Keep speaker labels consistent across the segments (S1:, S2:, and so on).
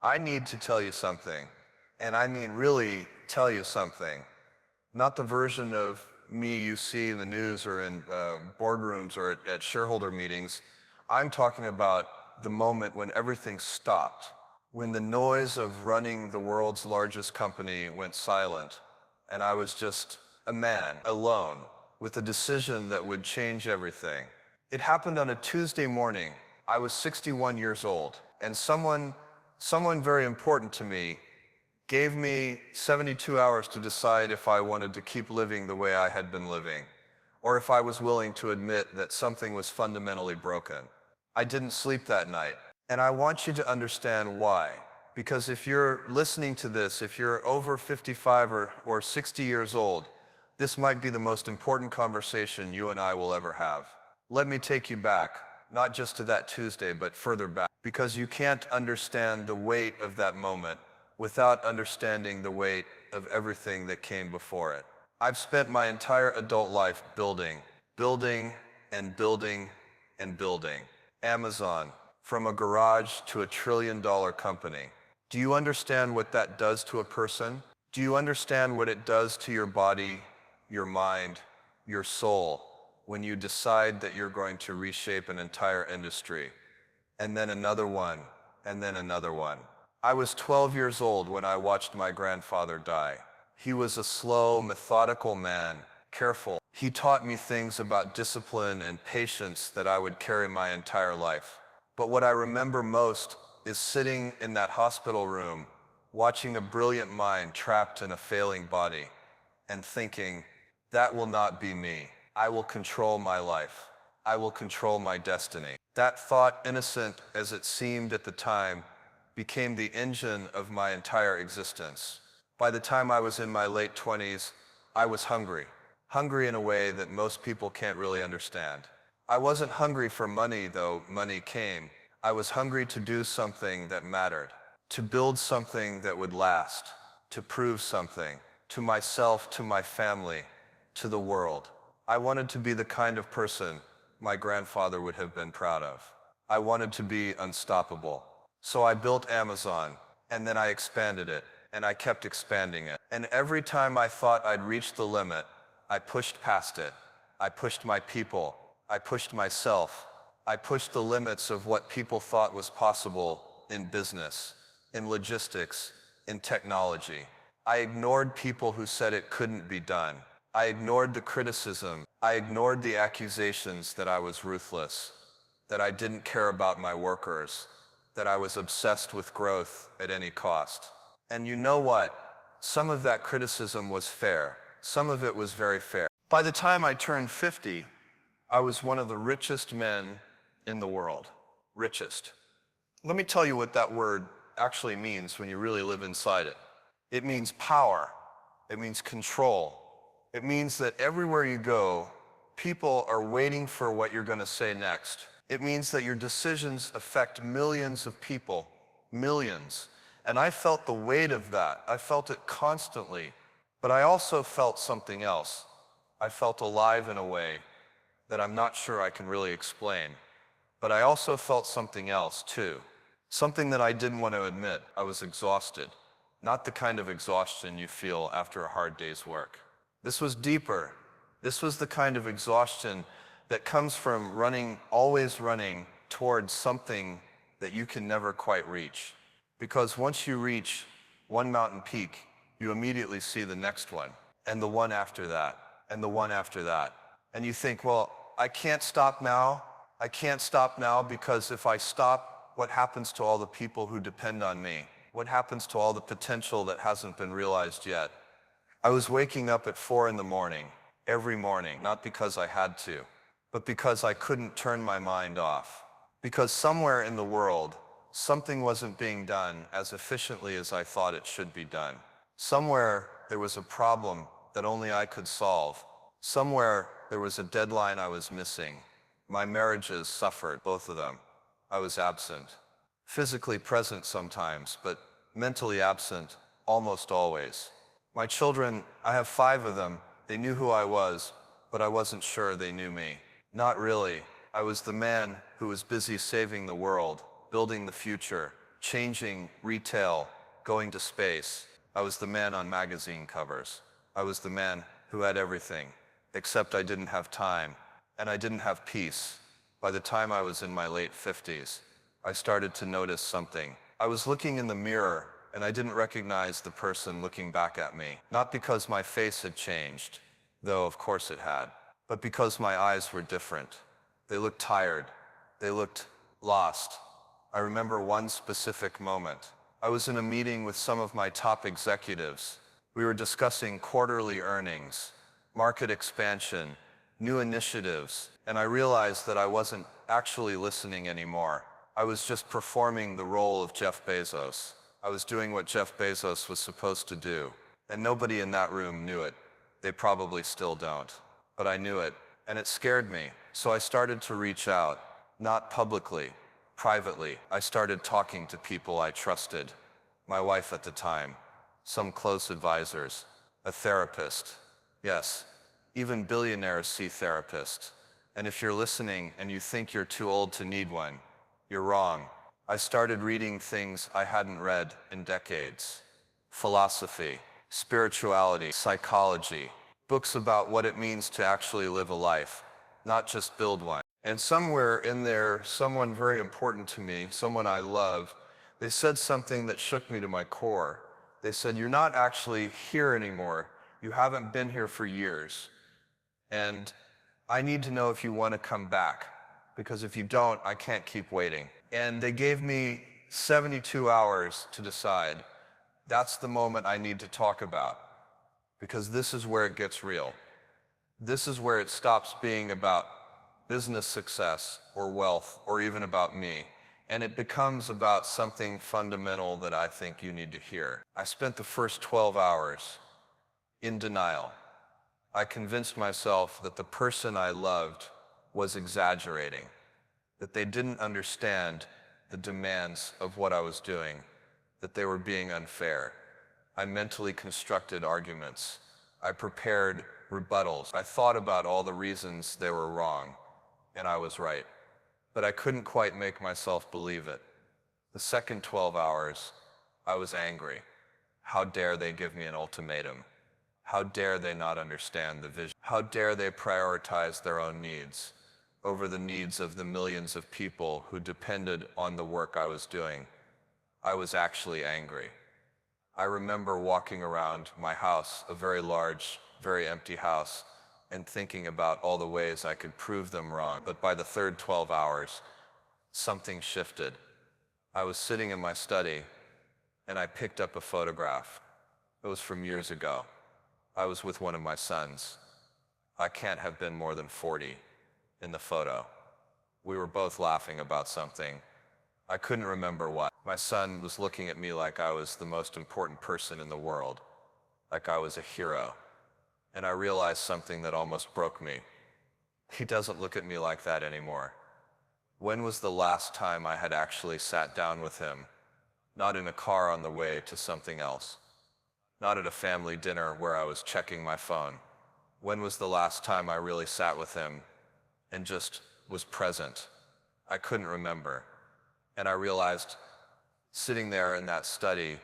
S1: I need to tell you something, and I mean really tell you something. Not the version of me you see in the news or in boardrooms or at shareholder meetings. I'm talking about the moment when everything stopped, when the noise of running the world's largest company went silent, and I was just a man, alone, with a decision that would change everything. It happened on a Tuesday morning. I was 61 years old, and someone very important to me gave me 72 hours to decide if I wanted to keep living the way I had been living, or if I was willing to admit that something was fundamentally broken. I didn't sleep that night, and I want you to understand why. Because if you're listening to this, if you're over 55 or 60 years old, this might be the most important conversation you and I will ever have. Let me take you back, not just to that Tuesday, but further back, because you can't understand the weight of that moment without understanding the weight of everything that came before it. I've spent my entire adult life building and building and building. Amazon, from a garage to a trillion-dollar company. Do you understand what that does to a person? Do you understand what it does to your body, your mind, your soul, when you decide that you're going to reshape an entire industry? And then another one, and then another one. I was 12 years old when I watched my grandfather die. He was a slow, methodical man, careful. He taught me things about discipline and patience that I would carry my entire life. But what I remember most is sitting in that hospital room, watching a brilliant mind trapped in a failing body, and thinking, that will not be me. I will control my life. I will control my destiny. That thought, innocent as it seemed at the time, became the engine of my entire existence. By the time I was in my late 20s, I was hungry. Hungry in a way that most people can't really understand. I wasn't hungry for money, though money came. I was hungry to do something that mattered, to build something that would last, to prove something, to myself, to my family, to the world. I wanted to be the kind of person my grandfather would have been proud of. I wanted to be unstoppable. So I built Amazon, and then I expanded it, and I kept expanding it. And every time I thought I'd reached the limit, I pushed past it. I pushed my people. I pushed myself. I pushed the limits of what people thought was possible in business, in logistics, in technology. I ignored people who said it couldn't be done. I ignored the criticism. I ignored the accusations that I was ruthless, that I didn't care about my workers, that I was obsessed with growth at any cost. And you know what? Some of that criticism was fair. Some of it was very fair. By the time I turned 50, I was one of the richest men in the world. Richest. Let me tell you what that word actually means when you really live inside it. It means power. It means control. It means that everywhere you go, people are waiting for what you're going to say next. It means that your decisions affect millions of people. Millions. And I felt the weight of that. I felt it constantly. But I also felt something else. I felt alive in a way that I'm not sure I can really explain. But I also felt something else, too. Something that I didn't want to admit. I was exhausted. Not the kind of exhaustion you feel after a hard day's work. This was deeper. This was the kind of exhaustion that comes from running, always running towards something that you can never quite reach. Because once you reach one mountain peak, you immediately see the next one, and the one after that, and the one after that. And you think, well, I can't stop now. I can't stop now because if I stop, what happens to all the people who depend on me? What happens to all the potential that hasn't been realized yet? I was waking up at 4 in the morning, every morning, not because I had to, but because I couldn't turn my mind off. Because somewhere in the world, something wasn't being done as efficiently as I thought it should be done. Somewhere there was a problem that only I could solve. Somewhere there was a deadline I was missing. My marriages suffered, both of them. I was absent. Physically present sometimes, but mentally absent almost always. My children, I have 5 of them. They knew who I was, but I wasn't sure they knew me. Not really. I was the man who was busy saving the world, building the future, changing, retail, going to space. I was the man on magazine covers. I was the man who had everything, except I didn't have time, and I didn't have peace. By the time I was in my late 50s, I started to notice something. I was looking in the mirror, and I didn't recognize the person looking back at me. Not because my face had changed, though of course it had, but because my eyes were different. They looked tired. They looked lost. I remember one specific moment. I was in a meeting with some of my top executives. We were discussing quarterly earnings, market expansion, new initiatives, and I realized that I wasn't actually listening anymore. I was just performing the role of Jeff Bezos. I was doing what Jeff Bezos was supposed to do, and nobody in that room knew it. They probably still don't, but I knew it, and it scared me. So I started to reach out, not publicly, privately. I started talking to people I trusted, my wife at the time, some close advisors, a therapist. Yes, even billionaires see therapists. And if you're listening and you think you're too old to need one, you're wrong. I started reading things I hadn't read in decades. Philosophy, spirituality, psychology, books about what it means to actually live a life, not just build one. And somewhere in there, someone very important to me, someone I love, they said something that shook me to my core. They said, "You're not actually here anymore. You haven't been here for years. And I need to know if you want to come back, because if you don't, I can't keep waiting." And they gave me 72 hours to decide. That's the moment I need to talk about, because this is where it gets real. This is where it stops being about business success or wealth or even about me, and it becomes about something fundamental that I think you need to hear. I spent the first 12 hours in denial. I convinced myself that the person I loved was exaggerating, that they didn't understand the demands of what I was doing, that they were being unfair. I mentally constructed arguments. I prepared rebuttals. I thought about all the reasons they were wrong, and I was right. But I couldn't quite make myself believe it. The second 12 hours, I was angry. How dare they give me an ultimatum? How dare they not understand the vision? How dare they prioritize their own needs over the needs of the millions of people who depended on the work I was doing? I was actually angry. I remember walking around my house, a very large, very empty house, and thinking about all the ways I could prove them wrong. But by the third 12 hours, something shifted. I was sitting in my study, and I picked up a photograph. It was from years ago. I was with one of my sons. I can't have been more than 40 in the photo. We were both laughing about something. I couldn't remember what. My son was looking at me like I was the most important person in the world, like I was a hero. And I realized something that almost broke me. He doesn't look at me like that anymore. When was the last time I had actually sat down with him? Not in a car on the way to something else. Not at a family dinner where I was checking my phone. When was the last time I really sat with him and just was present? I couldn't remember. And I realized, sitting there in that study,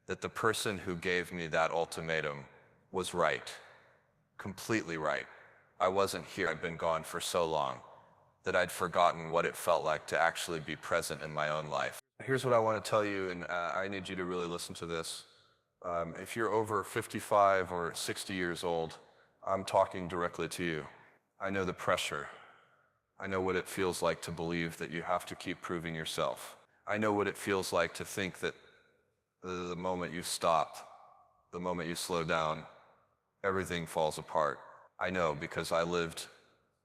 S1: that the person who gave me that ultimatum was right. Completely right. I wasn't here. I'd been gone for so long that I'd forgotten what it felt like to actually be present in my own life. Here's what I want to tell you, and I need you to really listen to this. If you're over 55 or 60 years old, I'm talking directly to you. I know the pressure. I know what it feels like to believe that you have to keep proving yourself. I know what it feels like to think that the moment you stop, the moment you slow down, everything falls apart. I know, because I lived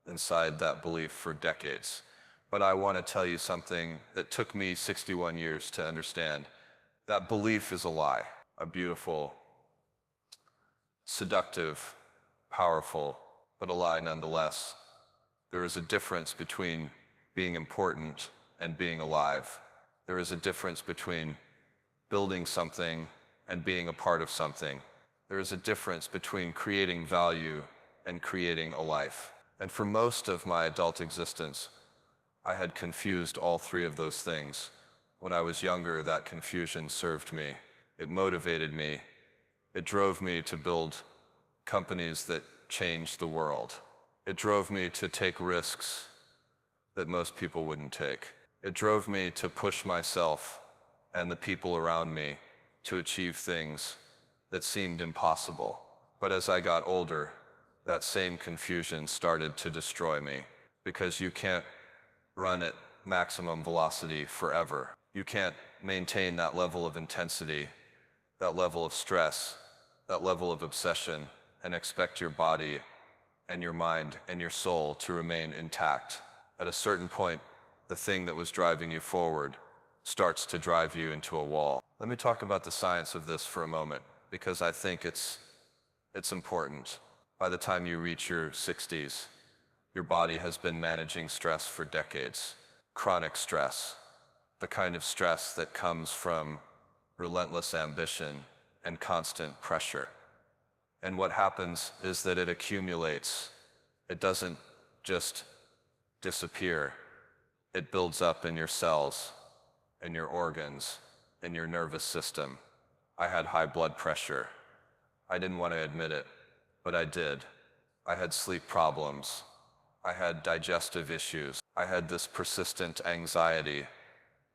S1: inside that belief for decades. But I want to tell you something that took me 61 years to understand. That belief is a lie. A beautiful, seductive, powerful, but a lie nonetheless. There is a difference between being important and being alive. There is a difference between building something and being a part of something. There is a difference between creating value and creating a life. And for most of my adult existence, I had confused all three of those things When I was younger, that confusion served me. It motivated me. It drove me to build companies that changed the world. It drove me to take risks that most people wouldn't take. It drove me to push myself and the people around me to achieve things that seemed impossible. But as I got older, that same confusion started to destroy me, because you can't run at maximum velocity forever. You can't maintain that level of intensity, that level of stress, that level of obsession, and expect your body and your mind and your soul to remain intact. At a certain point, the thing that was driving you forward starts to drive you into a wall. Let me talk about the science of this for a moment, because I think it's important. By the time you reach your 60s, your body has been managing stress for decades. Chronic stress, the kind of stress that comes from relentless ambition and constant pressure. And what happens is that it accumulates. It doesn't just disappear. It builds up in your cells, in your organs, in your nervous system. I had high blood pressure. I didn't want to admit it, but I did. I had sleep problems. I had digestive issues. I had this persistent anxiety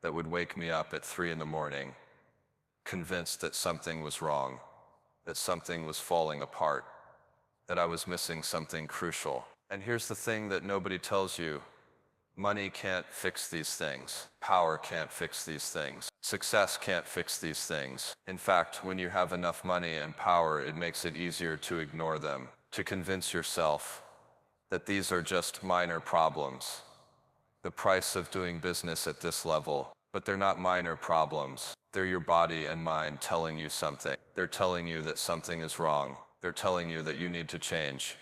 S1: that would wake me up at 3 in the morning, convinced that something was wrong, that something was falling apart, that I was missing something crucial. And here's the thing that nobody tells you. Money can't fix these things. Power can't fix these things. Success can't fix these things. In fact, when you have enough money and power, it makes it easier to ignore them, to convince yourself that these are just minor problems. The price of doing business at this level. But they're not minor problems. They're your body and mind telling you something. They're telling you that something is wrong. They're telling you that you need to change.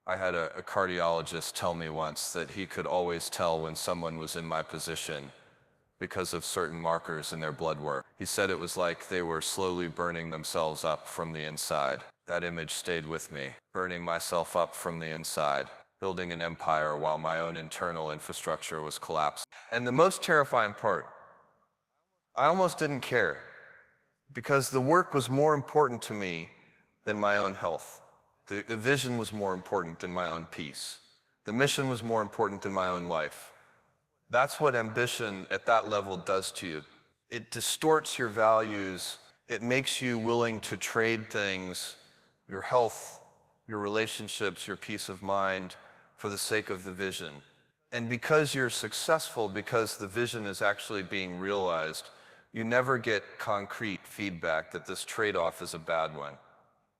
S1: I had a cardiologist tell me once that he could always tell when someone was in my position because of certain markers in their blood work. He said it was like they were slowly burning themselves up from the inside. That image stayed with me. Burning myself up from the inside. Building an empire while my own internal infrastructure was collapsing. And the most terrifying part, I almost didn't care, because the work was more important to me than my own health. The vision was more important than my own peace. The mission was more important than my own life. That's what ambition at that level does to you. It distorts your values. It makes you willing to trade things, your health, your relationships, your peace of mind, for the sake of the vision. And because you're successful, because the vision is actually being realized, you never get concrete feedback that this trade-off is a bad one.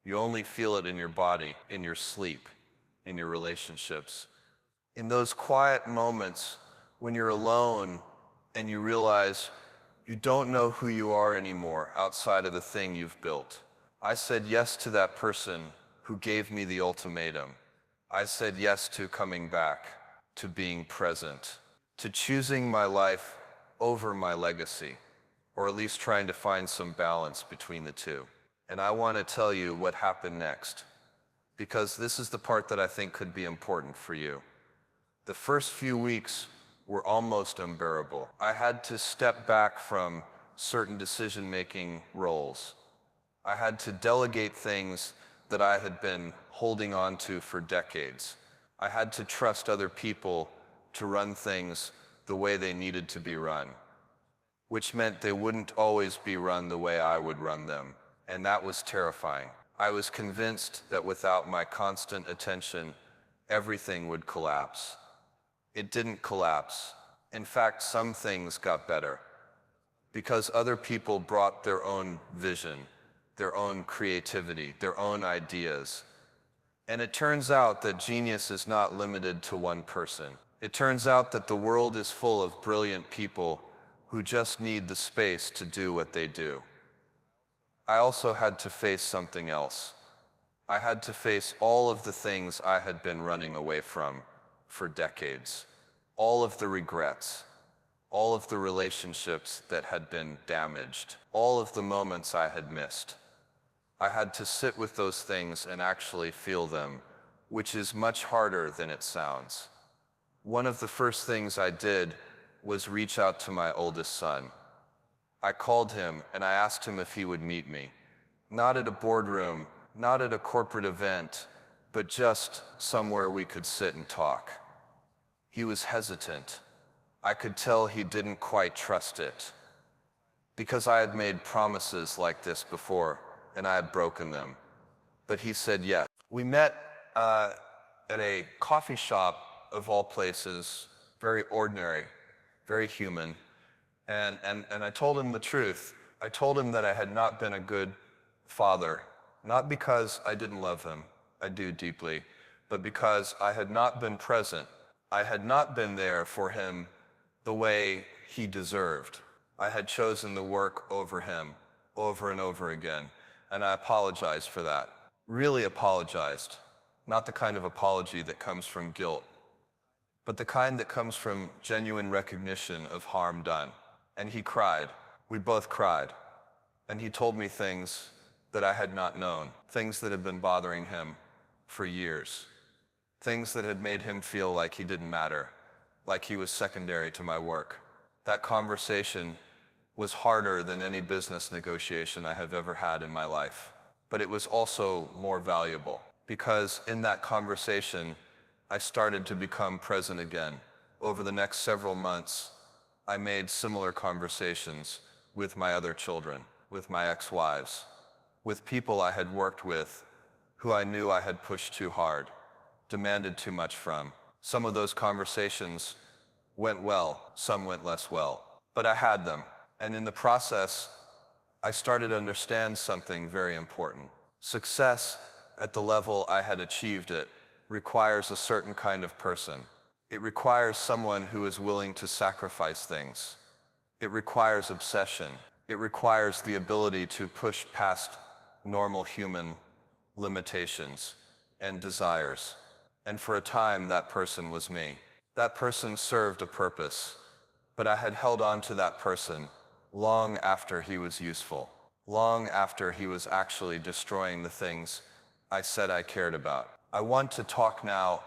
S1: You only feel it in your body, in your sleep, in your relationships. In those quiet moments when you're alone and you realize you don't know who you are anymore outside of the thing you've built. I said yes to that person who gave me the ultimatum. I said yes to coming back, to being present, to choosing my life over my legacy, or at least trying to find some balance between the two. And I want to tell you what happened next, because this is the part that I think could be important for you. The first few weeks were almost unbearable. I had to step back from certain decision-making roles. I had to delegate things that I had been holding on to for decades. I had to trust other people to run things the way they needed to be run, which meant they wouldn't always be run the way I would run them. And that was terrifying. I was convinced that without my constant attention, everything would collapse. It didn't collapse. In fact, some things got better, because other people brought their own vision, their own creativity, their own ideas. And it turns out that genius is not limited to one person. It turns out that the world is full of brilliant people who just need the space to do what they do. I also had to face something else. I had to face all of the things I had been running away from for decades. All of the regrets, all of the relationships that had been damaged, all of the moments I had missed. I had to sit with those things and actually feel them, which is much harder than it sounds. One of the first things I did was reach out to my oldest son. I called him and I asked him if he would meet me. Not at a boardroom, not at a corporate event, but just somewhere we could sit and talk. He was hesitant. I could tell he didn't quite trust it. Because I had made promises like this before, and I had broken them. But he said yes. We met at a coffee shop, of all places, very ordinary, very human. And I told him the truth. I told him that I had not been a good father, not because I didn't love him, I do deeply, but because I had not been present. I had not been there for him the way he deserved. I had chosen the work over him, over and over again, and I apologized for that. Really apologized. Not the kind of apology that comes from guilt, but the kind that comes from genuine recognition of harm done. And he cried. We both cried. And he told me things that I had not known, things that had been bothering him for years, things that had made him feel like he didn't matter, like he was secondary to my work. That conversation was harder than any business negotiation I have ever had in my life. But it was also more valuable, because in that conversation, I started to become present again. Over the next several months, I made similar conversations with my other children, with my ex-wives, with people I had worked with, who I knew I had pushed too hard, demanded too much from. Some of those conversations went well, some went less well, but I had them. And in the process, I started to understand something very important. Success at the level I had achieved it requires a certain kind of person. It requires someone who is willing to sacrifice things. It requires obsession. It requires the ability to push past normal human limitations and desires. And for a time, that person was me. That person served a purpose, but I had held on to that person long after he was useful, long after he was actually destroying the things I said I cared about. I want to talk now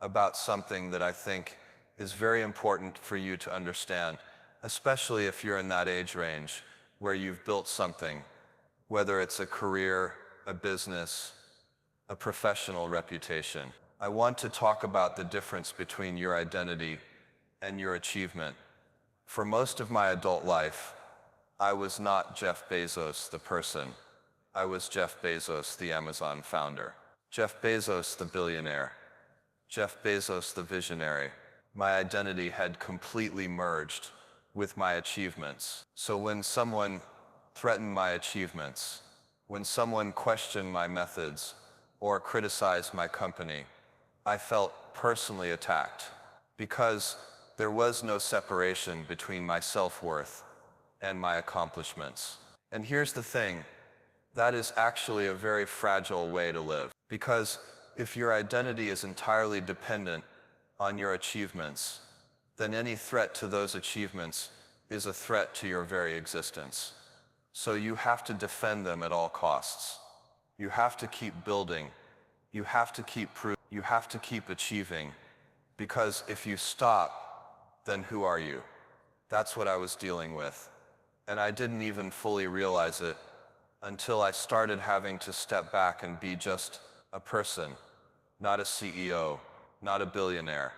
S1: about something that I think is very important for you to understand, especially if you're in that age range where you've built something, whether it's a career, a business, a professional reputation. I want to talk about the difference between your identity and your achievement. For most of my adult life, I was not Jeff Bezos, the person. I was Jeff Bezos, the Amazon founder. Jeff Bezos, the billionaire. Jeff Bezos, the visionary. My identity had completely merged with my achievements. So when someone threatened my achievements, when someone questioned my methods or criticized my company, I felt personally attacked, because there was no separation between my self-worth and my accomplishments. And here's the thing, that is actually a very fragile way to live, because if your identity is entirely dependent on your achievements, then any threat to those achievements is a threat to your very existence. So you have to defend them at all costs. You have to keep building. You have to keep proving. You have to keep achieving, because if you stop, then who are you? That's what I was dealing with. And I didn't even fully realize it until I started having to step back and be just a person, not a CEO, not a billionaire,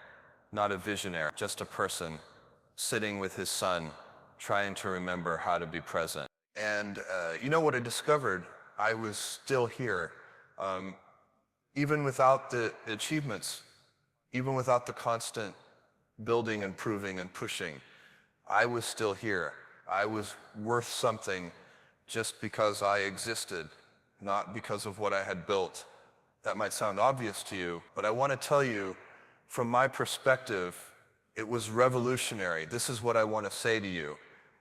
S1: not a visionary, just a person sitting with his son, trying to remember how to be present. And you know what I discovered? I was still here. Even without the achievements, even without the constant building and proving and pushing, I was still here. I was worth something just because I existed, not because of what I had built. That might sound obvious to you, but I want to tell you, from my perspective, it was revolutionary. This is what I want to say to you.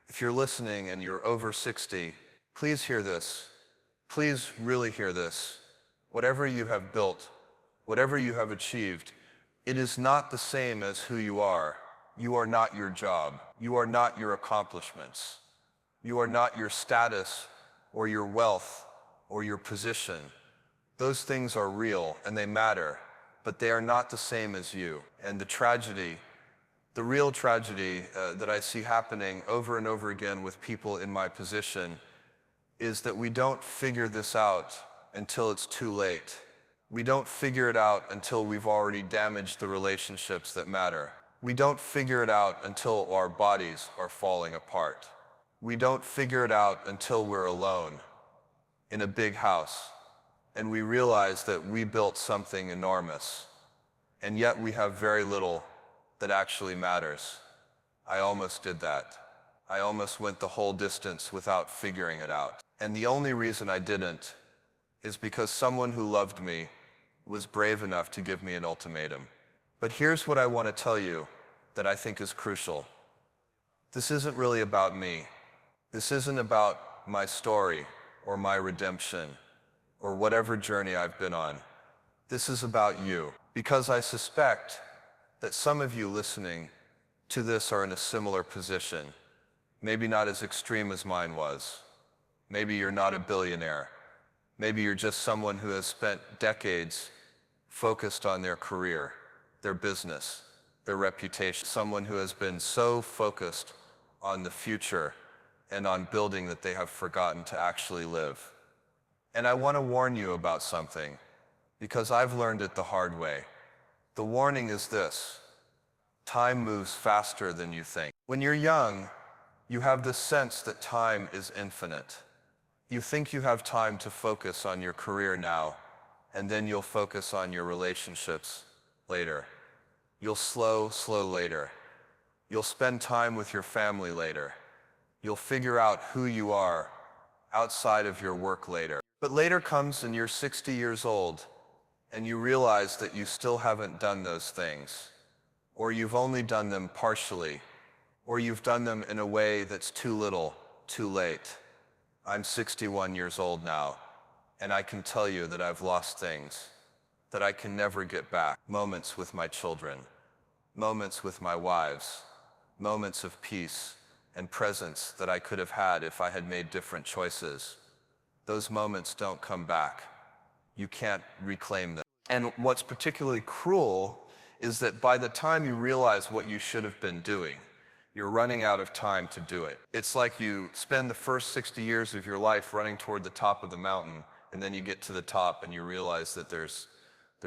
S1: If you're listening and you're over 60, please hear this. Please really hear this. Whatever you have built, whatever you have achieved, it is not the same as who you are. You are not your job. You are not your accomplishments. You are not your status or your wealth or your position. Those things are real and they matter, but they are not the same as you. And the The real tragedy that I see happening over and over again with people in my position is that we don't figure this out until it's too late. We don't figure it out until we've already damaged the relationships that matter. We don't figure it out until our bodies are falling apart. We don't figure it out until we're alone in a big house and we realize that we built something enormous, and yet we have very little that actually matters. I almost did that. I almost went the whole distance without figuring it out. And the only reason I didn't is because someone who loved me was brave enough to give me an ultimatum. But here's what I want to tell you that I think is crucial. This isn't really about me. This isn't about my story or my redemption or whatever journey I've been on. This is about you. Because I suspect that some of you listening to this are in a similar position. Maybe not as extreme as mine was. Maybe you're not a billionaire. Maybe you're just someone who has spent decades focused on their career, their business, their reputation. Someone who has been so focused on the future and on building that they have forgotten to actually live. And I want to warn you about something, because I've learned it the hard way. The warning is this: time moves faster than you think. When you're young, you have this sense that time is infinite. You think you have time to focus on your career now, and then you'll focus on your relationships later. You'll slow later. You'll spend time with your family later. You'll figure out who you are outside of your work later. But later comes and you're 60 years old, and you realize that you still haven't done those things, or you've only done them partially, or you've done them in a way that's too little, too late. I'm 61 years old now, and I can tell you that I've lost things that I can never get back. Moments with my children, moments with my wives, moments of peace and presence that I could have had if I had made different choices. Those moments don't come back. You can't reclaim them. And what's particularly cruel is that by the time you realize what you should have been doing, you're running out of time to do it. It's like you spend the first 60 years of your life running toward the top of the mountain, and then you get to the top and you realize that there's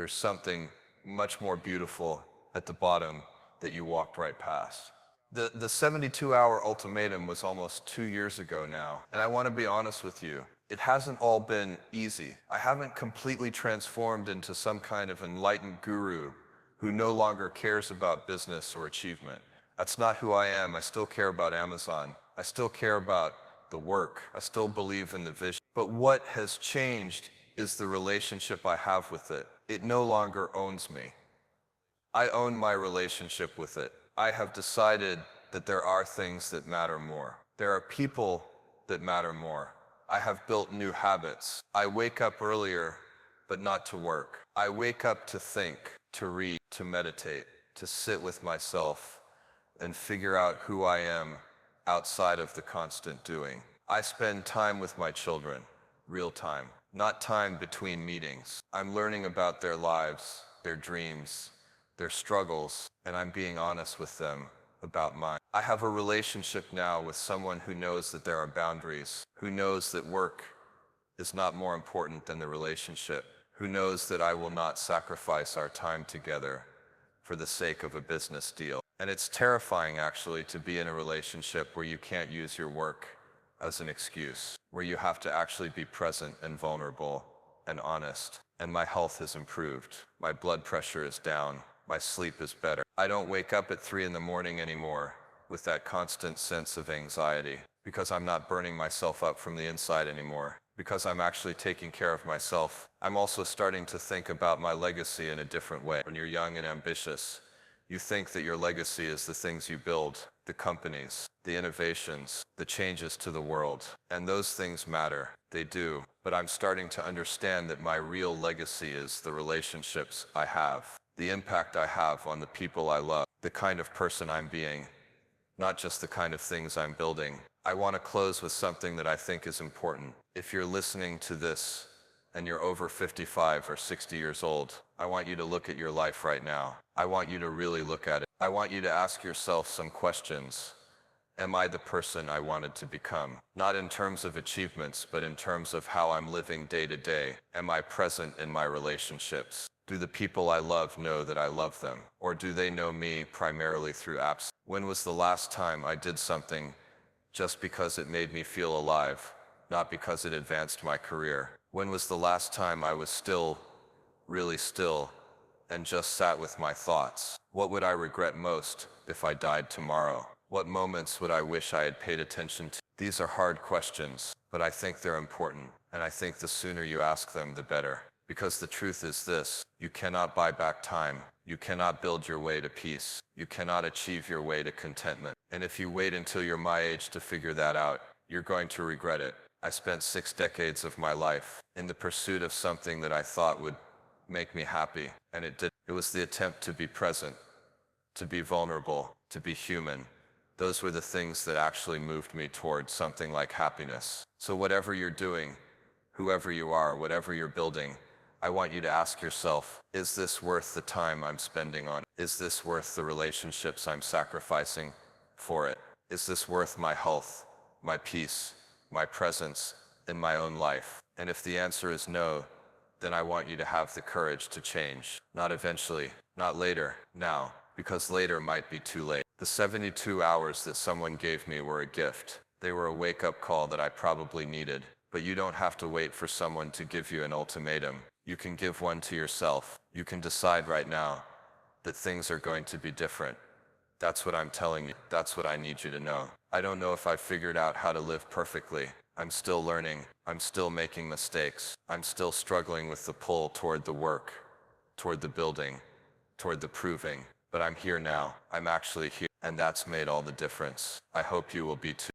S1: something much more beautiful at the bottom that you walked right past. The 72-hour ultimatum was almost 2 years ago now, and I want to be honest with you. It hasn't all been easy. I haven't completely transformed into some kind of enlightened guru who no longer cares about business or achievement. That's not who I am. I still care about Amazon. I still care about the work. I still believe in the vision. But what has changed is the relationship I have with it. It no longer owns me. I own my relationship with it. I have decided that there are things that matter more. There are people that matter more. I have built new habits. I wake up earlier, but not to work. I wake up to think, to read, to meditate, to sit with myself and figure out who I am outside of the constant doing. I spend time with my children, real time, not time between meetings. I'm learning about their lives, their dreams, their struggles, and I'm being honest with them about mine. I have a relationship now with someone who knows that there are boundaries, who knows that work is not more important than the relationship, who knows that I will not sacrifice our time together for the sake of a business deal. And it's terrifying, actually, to be in a relationship where you can't use your work as an excuse, where you have to actually be present and vulnerable and honest. And my health has improved. My blood pressure is down. My sleep is better. I don't wake up at 3 in the morning anymore with that constant sense of anxiety, because I'm not burning myself up from the inside anymore, because I'm actually taking care of myself. I'm also starting to think about my legacy in a different way. When you're young and ambitious, you think that your legacy is the things you build, the companies, the innovations, the changes to the world. And those things matter. They do. But I'm starting to understand that my real legacy is the relationships I have, the impact I have on the people I love, the kind of person I'm being, not just the kind of things I'm building. I want to close with something that I think is important. If you're listening to this and you're over 55 or 60 years old, I want you to look at your life right now. I want you to really look at it. I want you to ask yourself some questions. Am I the person I wanted to become? Not in terms of achievements, but in terms of how I'm living day to day. Am I present in my relationships? Do the people I love know that I love them? Or do they know me primarily through apps? When was the last time I did something just because it made me feel alive, not because it advanced my career? When was the last time I was still, really still, and just sat with my thoughts? What would I regret most if I died tomorrow? What moments would I wish I had paid attention to? These are hard questions, but I think they're important, and I think the sooner you ask them, the better. Because the truth is this: you cannot buy back time. You cannot build your way to peace. You cannot achieve your way to contentment. And if you wait until you're my age to figure that out, you're going to regret it. I spent 6 decades of my life in the pursuit of something that I thought would make me happy, and it did. It was the attempt to be present, to be vulnerable, to be human. Those were the things that actually moved me towards something like happiness. So whatever you're doing, whoever you are, whatever you're building, I want you to ask yourself, is this worth the time I'm spending on it? Is this worth the relationships I'm sacrificing for it? Is this worth my health, my peace, my presence in my own life? And if the answer is no, then I want you to have the courage to change. Not eventually, not later, now, because later might be too late. The 72 hours that someone gave me were a gift. They were a wake-up call that I probably needed. But you don't have to wait for someone to give you an ultimatum. You can give one to yourself. You can decide right now that things are going to be different. That's what I'm telling you. That's what I need you to know. I don't know if I've figured out how to live perfectly. I'm still learning. I'm still making mistakes. I'm still struggling with the pull toward the work, toward the building, toward the proving. But I'm here now. I'm actually here. And that's made all the difference. I hope you will be too.